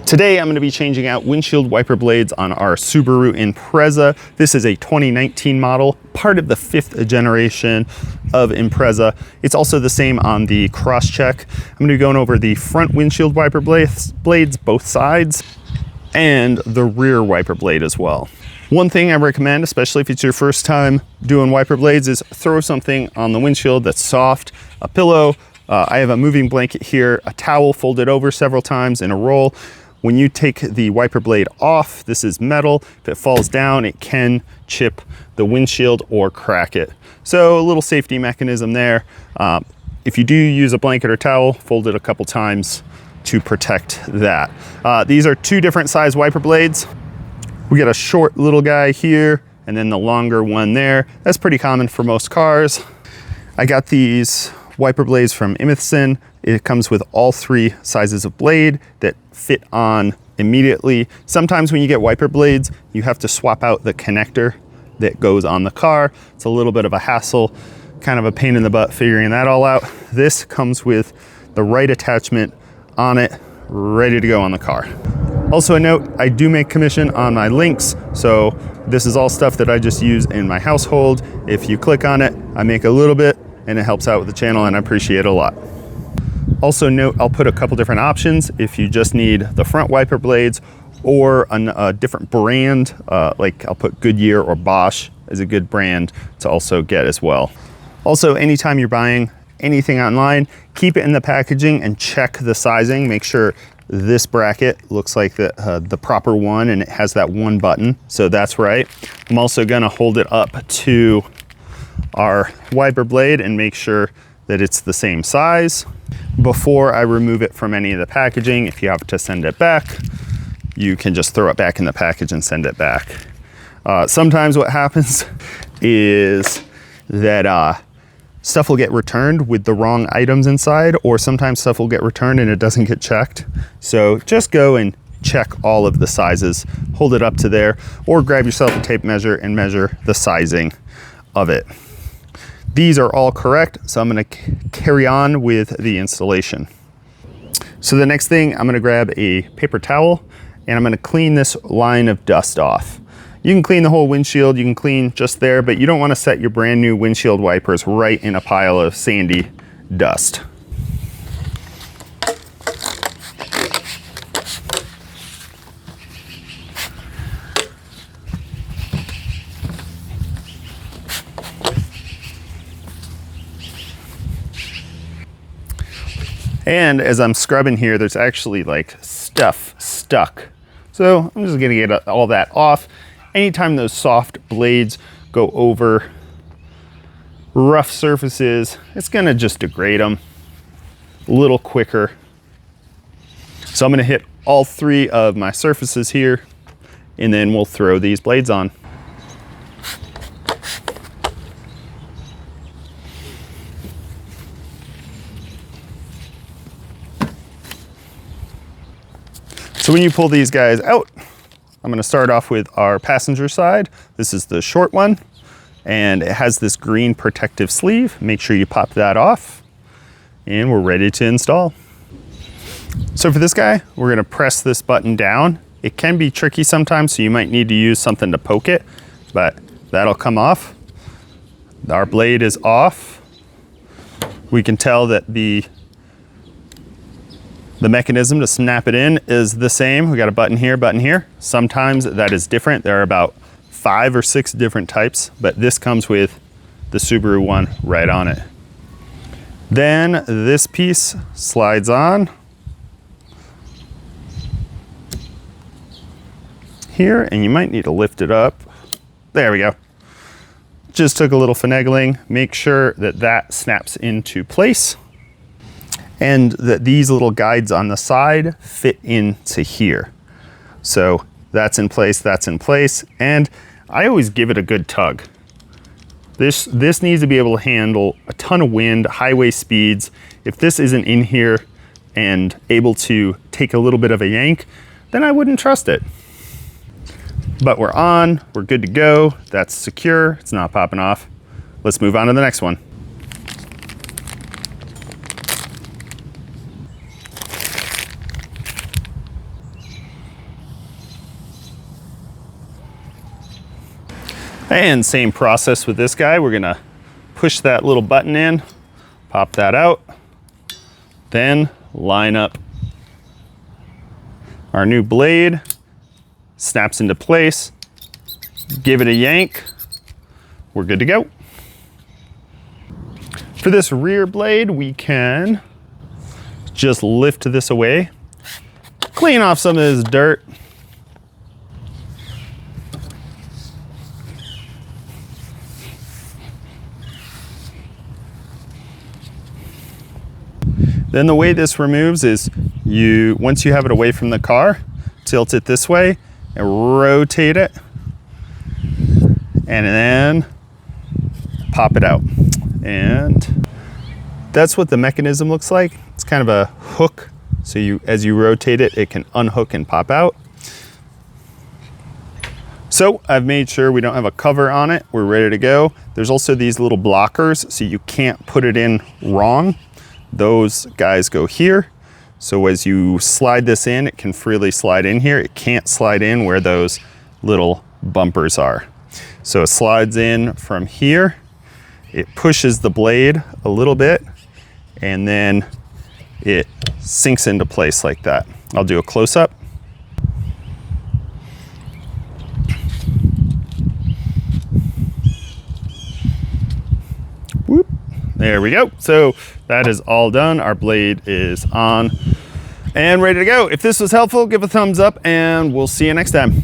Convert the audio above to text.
Today I'm going to be changing out windshield wiper blades on our Subaru Impreza. This is a 2019 model, part of the 5th generation of Impreza. It's also the same on the Crosstrek. I'm going to be going over the front windshield wiper blades, both sides, and the rear wiper blade as well. One thing I recommend, especially if it's your first time doing wiper blades, is throw something on the windshield that's soft, a pillow. I have a moving blanket here, a towel folded over several times in a roll. When you take the wiper blade off, this is metal. If it falls down, it can chip the windshield or crack it. So a little safety mechanism there. If you do use a blanket or towel, fold it a couple times to protect that. These are two different size wiper blades. We got a short little guy here and then the longer one there. That's pretty common for most cars. I got these wiper blades from EMITHSUN. It comes with all 3 sizes of blade that fit on immediately. Sometimes when you get wiper blades, you have to swap out the connector that goes on the car. It's a little bit of a hassle, kind of a pain in the butt figuring that all out. This comes with the right attachment on it, ready to go on the car. Also a note, I do make commission on my links, so this is all stuff that I just use in my household. If you click on it, I make a little bit and it helps out with the channel and I appreciate it a lot. Also note, I'll put a couple different options if you just need the front wiper blades or a different brand, like I'll put Goodyear or Bosch as a good brand to also get as well. Also, anytime you're buying anything online, keep it in the packaging and check the sizing. Make sure this bracket looks like the proper one and it has that one button, so that's right. I'm also gonna hold it up to our wiper blade and make sure that it's the same size before I remove it from any of the packaging. If you have to send it back, you can just throw it back in the package and send it back. Sometimes what happens is that stuff will get returned with the wrong items inside, or sometimes stuff will get returned and it doesn't get checked. So just go and check all of the sizes, hold it up to there, or grab yourself a tape measure and measure the sizing of it. These are all correct, so I'm gonna carry on with the installation. So the next thing, I'm gonna grab a paper towel and I'm gonna clean this line of dust off. You can clean the whole windshield, you can clean just there, but you don't wanna set your brand new windshield wipers right in a pile of sandy dust. And as I'm scrubbing here, there's actually like stuff stuck. So I'm just gonna get all that off. Anytime those soft blades go over rough surfaces, it's gonna just degrade them a little quicker. So I'm gonna hit all 3 of my surfaces here and then we'll throw these blades on. So when you pull these guys out, I'm gonna start off with our passenger side. This is the short one, and it has this green protective sleeve. Make sure you pop that off, and we're ready to install. So for this guy, we're gonna press this button down. It can be tricky sometimes, so you might need to use something to poke it, but that'll come off. Our blade is off. We can tell that the mechanism to snap it in is the same. We got a button here, button here. Sometimes that is different. There are about 5 or 6 different types, but this comes with the Subaru one right on it. Then this piece slides on here, and you might need to lift it up. There we go. Just took a little finagling. Make sure that that snaps into place, and that these little guides on the side fit into here. So that's in place, and I always give it a good tug. This needs to be able to handle a ton of wind, highway speeds. If this isn't in here and able to take a little bit of a yank, then I wouldn't trust it. But we're on, we're good to go. That's secure, it's not popping off. Let's move on to the next one. And same process with this guy. We're gonna push that little button in, pop that out, then line up our new blade, snaps into place, give it a yank, we're good to go. For this rear blade, we can just lift this away, clean off some of this dirt. Then the way this removes is once you have it away from the car, tilt it this way and rotate it, and then pop it out. And that's what the mechanism looks like. It's kind of a hook, so as you rotate it, it can unhook and pop out. So I've made sure we don't have a cover on it. We're ready to go. There's also these little blockers, so you can't put it in wrong. Those guys go here. So as you slide this in, it can freely slide in here. It can't slide in where those little bumpers are. So it slides in from here. It pushes the blade a little bit, and then it sinks into place like that. I'll do a close-up. Whoop. There we go. So that is all done. Our blade is on and ready to go. If this was helpful, give a thumbs up, and we'll see you next time.